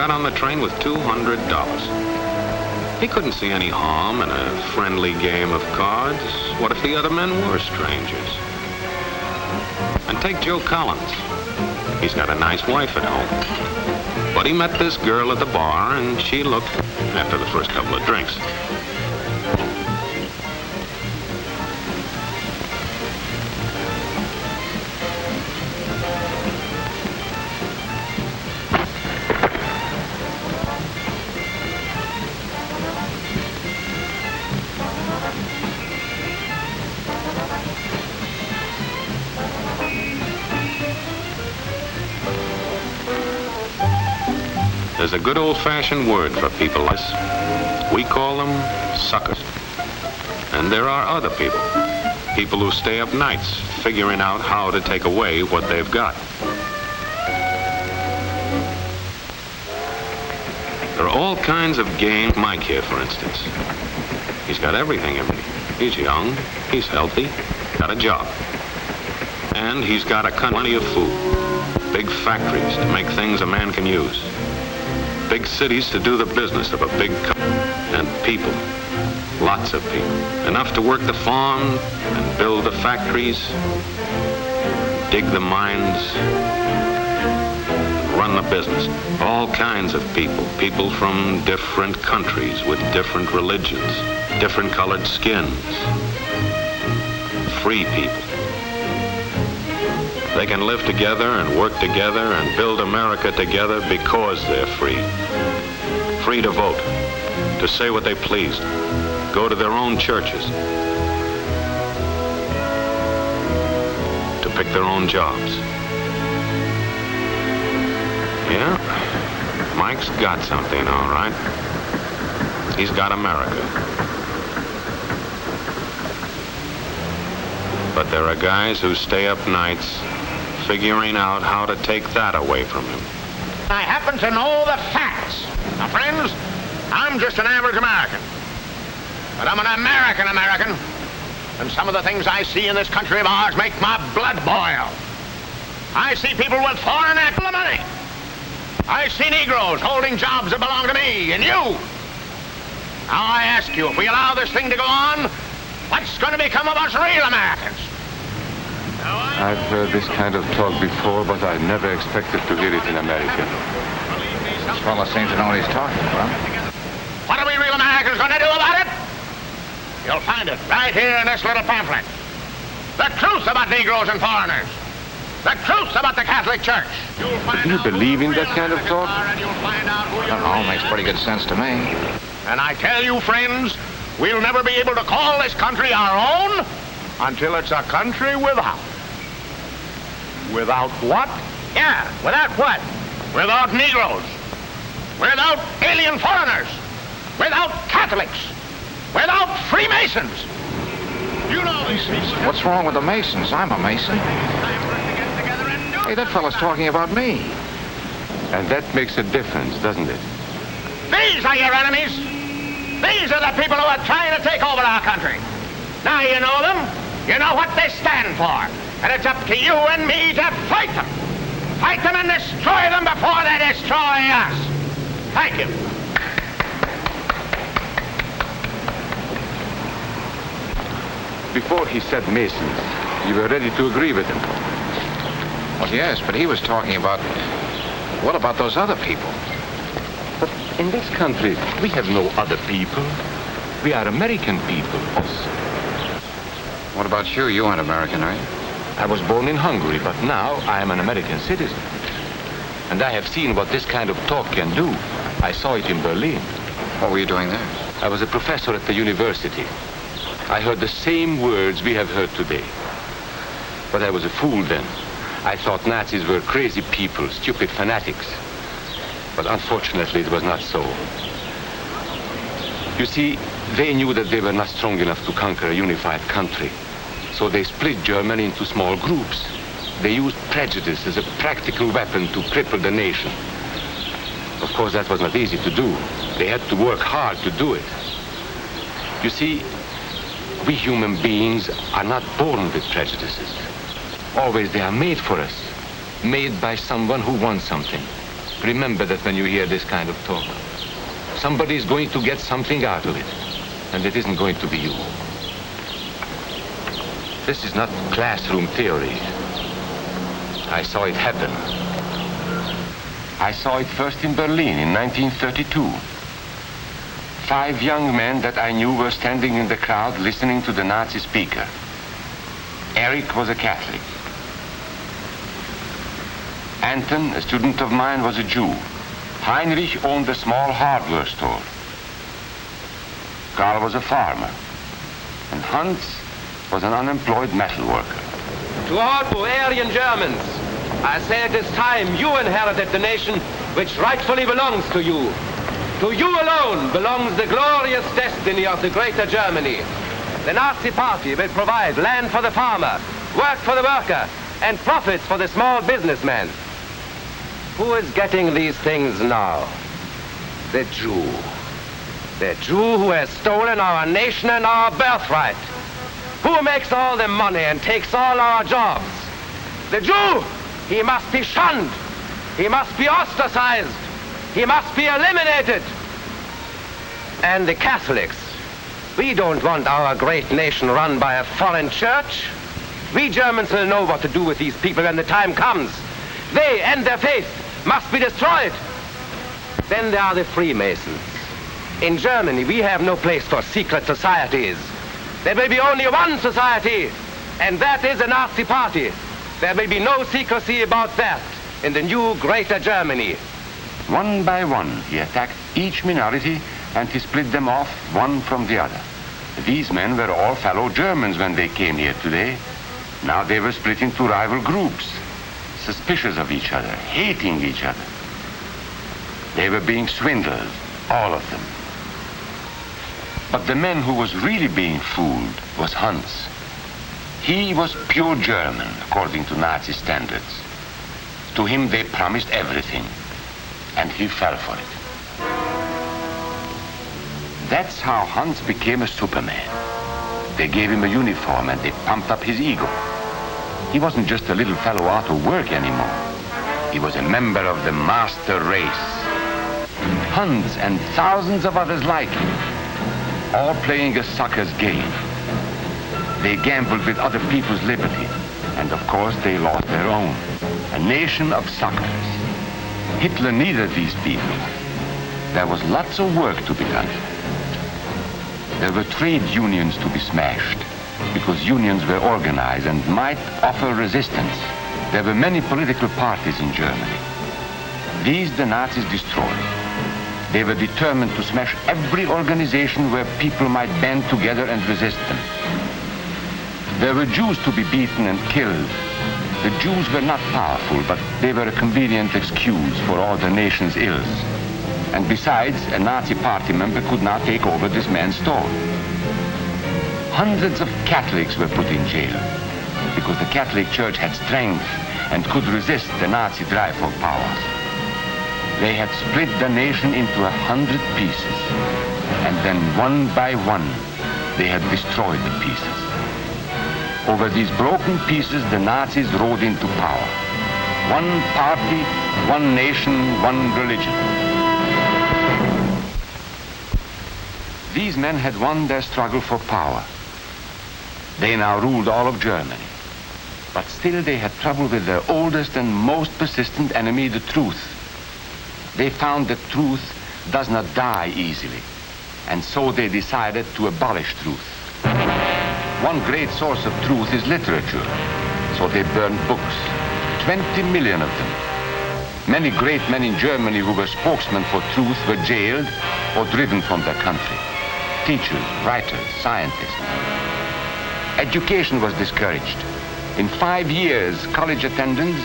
got on the train with $200. He couldn't see any harm in a friendly game of cards. What if the other men were strangers? And take Joe Collins. He's got a nice wife at home. But he met this girl at the bar, and she looked, after the first couple of drinks. There's a good old-fashioned word for people like this. We call them suckers. And there are other people. People who stay up nights figuring out how to take away what they've got. There are all kinds of games. Mike here, for instance. He's got everything in me. He's young, he's healthy, got a job. And he's got plenty of food. Big factories to make things a man can use. Big cities to do the business of a big company. And people. Lots of people. Enough to work the farm and build the factories, dig the mines, run the business. All kinds of people. People from different countries with different religions, different colored skins. Free people. They can live together and work together and build America together because they're free. Free to vote, to say what they please, go to their own churches, to pick their own jobs. Yeah, Mike's got something, all right. He's got America. But there are guys who stay up nights figuring out how to take that away from him. I happen to know the facts. Now, friends, I'm just an average American. But I'm an American. And some of the things I see in this country of ours make my blood boil. I see people with foreign money. I see Negroes holding jobs that belong to me and you. Now, I ask you, if we allow this thing to go on, what's going to become of us real Americans? I've heard this kind of talk before, but I never expected to hear it in America. This fellow seems to know what he's talking about. What are we real Americans going to do about it? You'll find it right here in this little pamphlet. The truth about Negroes and foreigners. The truth about the Catholic Church. Do you believe in that kind of talk? I don't know, makes pretty good sense to me. And I tell you, friends, we'll never be able to call this country our own until it's a country without. Without what? Yeah, without what? Without Negroes. Without alien foreigners. Without Catholics. Without Freemasons. You know these people. What's wrong with the Masons? I'm a Mason. Hey, that fellow's talking about me. And that makes a difference, doesn't it? These are your enemies. These are the people who are trying to take over our country. Now you know them. You know what they stand for. And it's up to you and me to fight them. Fight them and destroy them before they destroy us. Thank you. Before he said Masons, you were ready to agree with him. Well, yes, but he was talking about... What about those other people? But in this country, we have no other people. We are American people. What about you? You aren't American, are you? I was born in Hungary, but now I am an American citizen. And I have seen what this kind of talk can do. I saw it in Berlin. What were you doing there? I was a professor at the university. I heard the same words we have heard today. But I was a fool then. I thought Nazis were crazy people, stupid fanatics. But unfortunately, it was not so. You see, they knew that they were not strong enough to conquer a unified country. So they split Germany into small groups. They used prejudice as a practical weapon to cripple the nation. Of course, that was not easy to do. They had to work hard to do it. You see, we human beings are not born with prejudices. Always they are made for us, made by someone who wants something. Remember that when you hear this kind of talk. Somebody is going to get something out of it, and it isn't going to be you. This is not classroom theory. I saw it happen. I saw it first in Berlin in 1932. 5 young men that I knew were standing in the crowd listening to the Nazi speaker. Eric was a Catholic. Anton, a student of mine, was a Jew. Heinrich owned a small hardware store. Karl was a farmer. And Hans was an unemployed metal worker. To all Bavarian Germans, I say it is time you inherited the nation which rightfully belongs to you. To you alone belongs the glorious destiny of the greater Germany. The Nazi Party will provide land for the farmer, work for the worker, and profits for the small businessman. Who is getting these things now? The Jew. The Jew who has stolen our nation and our birthright. Who makes all the money and takes all our jobs? The Jew! He must be shunned. He must be ostracized. He must be eliminated. And the Catholics. We don't want our great nation run by a foreign church. We Germans will know what to do with these people when the time comes. They and their faith must be destroyed. Then there are the Freemasons. In Germany, we have no place for secret societies. There will be only one society, and that is the Nazi Party. There will be no secrecy about that in the new greater Germany. One by one, he attacked each minority and he split them off one from the other. These men were all fellow Germans when they came here today. Now they were split into rival groups, suspicious of each other, hating each other. They were being swindled, all of them. But the man who was really being fooled was Hans. He was pure German, according to Nazi standards. To him they promised everything, and he fell for it. That's how Hans became a Superman. They gave him a uniform and they pumped up his ego. He wasn't just a little fellow out of work anymore. He was a member of the master race. Hans and thousands of others like him, all playing a sucker's game. They gambled with other people's liberty, and of course they lost their own. A nation of suckers. Hitler needed these people. There was lots of work to be done. There were trade unions to be smashed, because unions were organized and might offer resistance. There were many political parties in Germany. These the Nazis destroyed. They were determined to smash every organization where people might band together and resist them. There were Jews to be beaten and killed. The Jews were not powerful, but they were a convenient excuse for all the nation's ills. And besides, a Nazi party member could not take over this man's store. Hundreds of Catholics were put in jail because the Catholic Church had strength and could resist the Nazi drive for power. They had split the nation into 100 pieces, and then one by one, they had destroyed the pieces. Over these broken pieces, the Nazis rode into power. One party, one nation, one religion. These men had won their struggle for power. They now ruled all of Germany. But still they had trouble with their oldest and most persistent enemy, the truth. They found that truth does not die easily, and so they decided to abolish truth. One great source of truth is literature, so they burned books, 20 million of them. Many great men in Germany who were spokesmen for truth were jailed or driven from their country. Teachers, writers, scientists. Education was discouraged. In 5 years, college attendance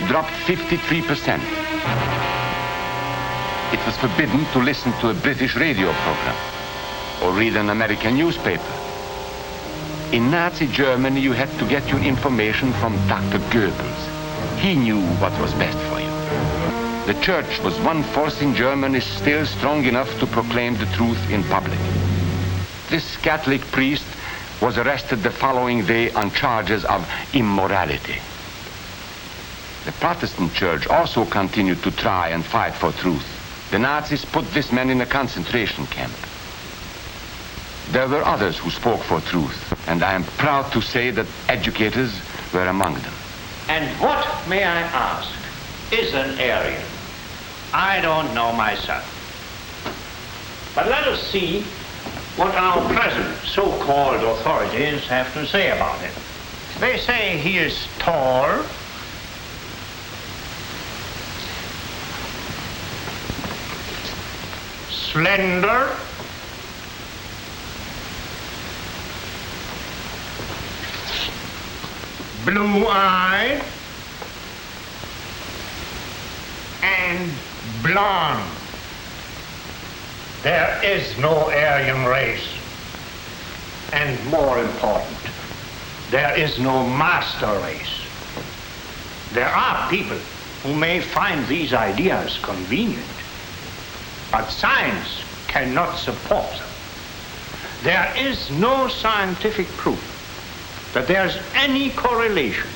dropped 53%. It was forbidden to listen to a British radio program or read an American newspaper. In Nazi Germany, you had to get your information from Dr. Goebbels. He knew what was best for you. The church was one force in Germany still strong enough to proclaim the truth in public. This Catholic priest was arrested the following day on charges of immorality. The Protestant church also continued to try and fight for truth. The Nazis put this man in a concentration camp. There were others who spoke for truth, and I am proud to say that educators were among them. And what, may I ask, is an Aryan? I don't know myself. But let us see what our present so-called authorities have to say about it. They say he is tall, slender, blue-eyed, and blonde. There is no Aryan race. And more important, there is no master race. There are people who may find these ideas convenient, but science cannot support them. There is no scientific proof that there's any correlation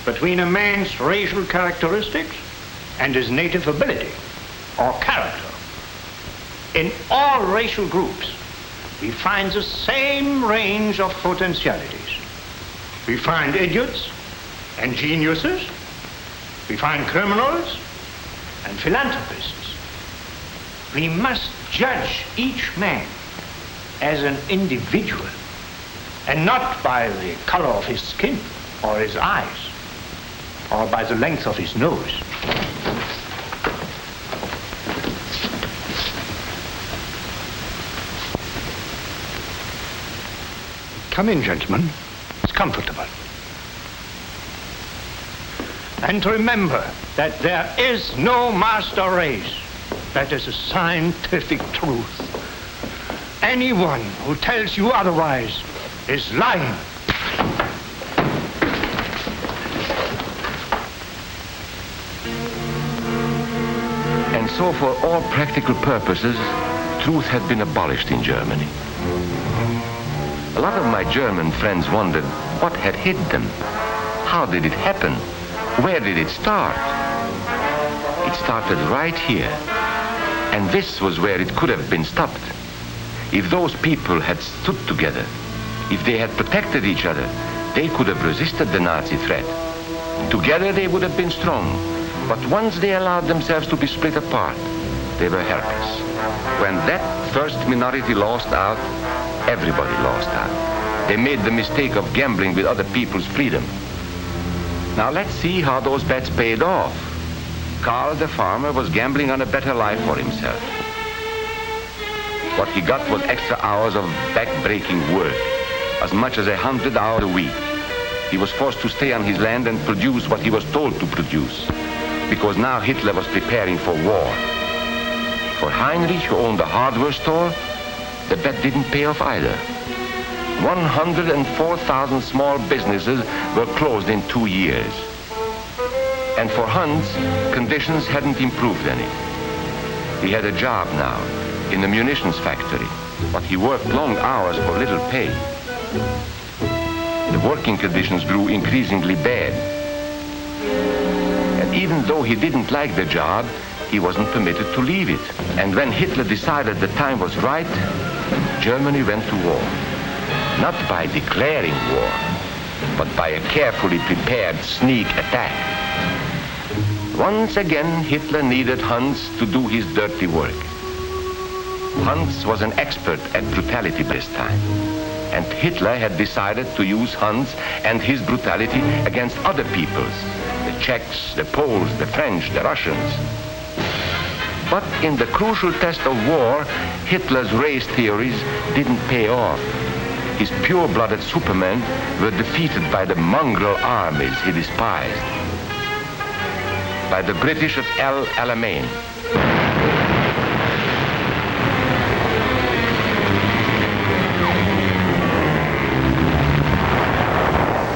between a man's racial characteristics and his native ability or character. In all racial groups, we find the same range of potentialities. We find idiots and geniuses. We find criminals and philanthropists. We must judge each man as an individual and not by the color of his skin or his eyes or by the length of his nose. Come in, gentlemen. It's comfortable. And remember that there is no master race. That is a scientific truth. Anyone who tells you otherwise is lying. And so for all practical purposes, truth had been abolished in Germany. A lot of my German friends wondered what had hit them. How did it happen? Where did it start? It started right here. And this was where it could have been stopped. If those people had stood together, if they had protected each other, they could have resisted the Nazi threat. Together they would have been strong. But once they allowed themselves to be split apart, they were helpless. When that first minority lost out, everybody lost out. They made the mistake of gambling with other people's freedom. Now let's see how those bets paid off. Karl the farmer was gambling on a better life for himself. What he got was extra hours of back-breaking work, as much as 100 hours a week. He was forced to stay on his land and produce what he was told to produce, because now Hitler was preparing for war. For Heinrich, who owned a hardware store, the bet didn't pay off either. 104,000 small businesses were closed in 2 years. And for Hans, conditions hadn't improved any. He had a job now in the munitions factory, but he worked long hours for little pay. The working conditions grew increasingly bad. And even though he didn't like the job, he wasn't permitted to leave it. And when Hitler decided the time was right, Germany went to war. Not by declaring war, but by a carefully prepared sneak attack. Once again, Hitler needed Hans to do his dirty work. Hans was an expert at brutality this time. And Hitler had decided to use Hans and his brutality against other peoples. The Czechs, the Poles, the French, the Russians. But in the crucial test of war, Hitler's race theories didn't pay off. His pure-blooded supermen were defeated by the mongrel armies he despised. By the British at El Alamein.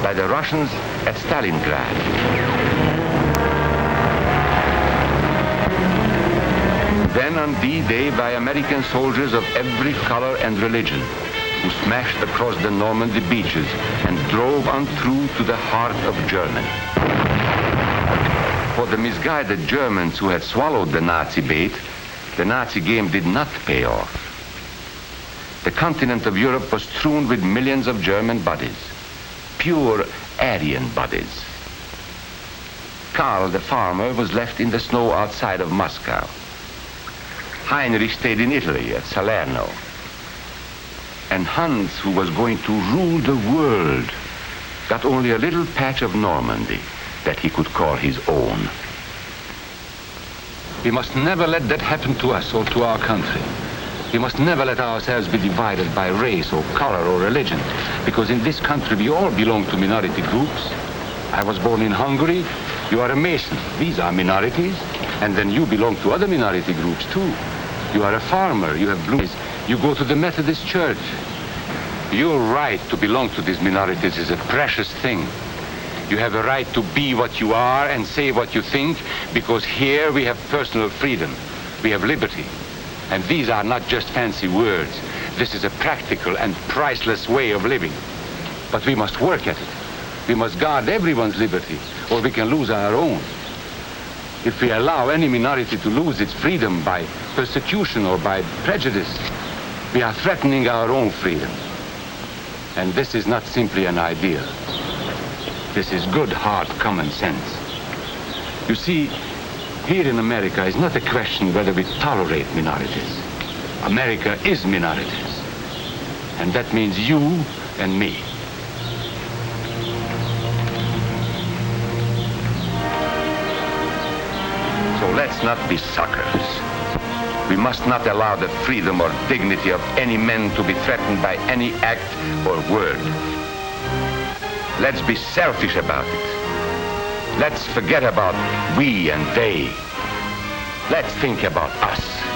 By the Russians at Stalingrad. Then on D-Day by American soldiers of every color and religion, who smashed across the Normandy beaches and drove on through to the heart of Germany. For the misguided Germans who had swallowed the Nazi bait, the Nazi game did not pay off. The continent of Europe was strewn with millions of German bodies, pure Aryan bodies. Karl, the farmer, was left in the snow outside of Moscow. Heinrich stayed in Italy at Salerno. And Hans, who was going to rule the world, got only a little patch of Normandy that he could call his own. We must never let that happen to us or to our country. We must never let ourselves be divided by race or color or religion, because in this country we all belong to minority groups. I was born in Hungary. You are a Mason. These are minorities. And then you belong to other minority groups too. You are a farmer. You have blue eyes. You go to the Methodist Church. Your right to belong to these minorities is a precious thing. You have a right to be what you are and say what you think, because here we have personal freedom. We have liberty. And these are not just fancy words. This is a practical and priceless way of living. But we must work at it. We must guard everyone's liberty, or we can lose our own. If we allow any minority to lose its freedom by persecution or by prejudice, we are threatening our own freedom. And this is not simply an idea. This is good, hard common sense. You see, here in America is not a question whether we tolerate minorities. America is minorities. And that means you and me. So let's not be suckers. We must not allow the freedom or dignity of any man to be threatened by any act or word. Let's be selfish about it. Let's forget about we and they. Let's think about us.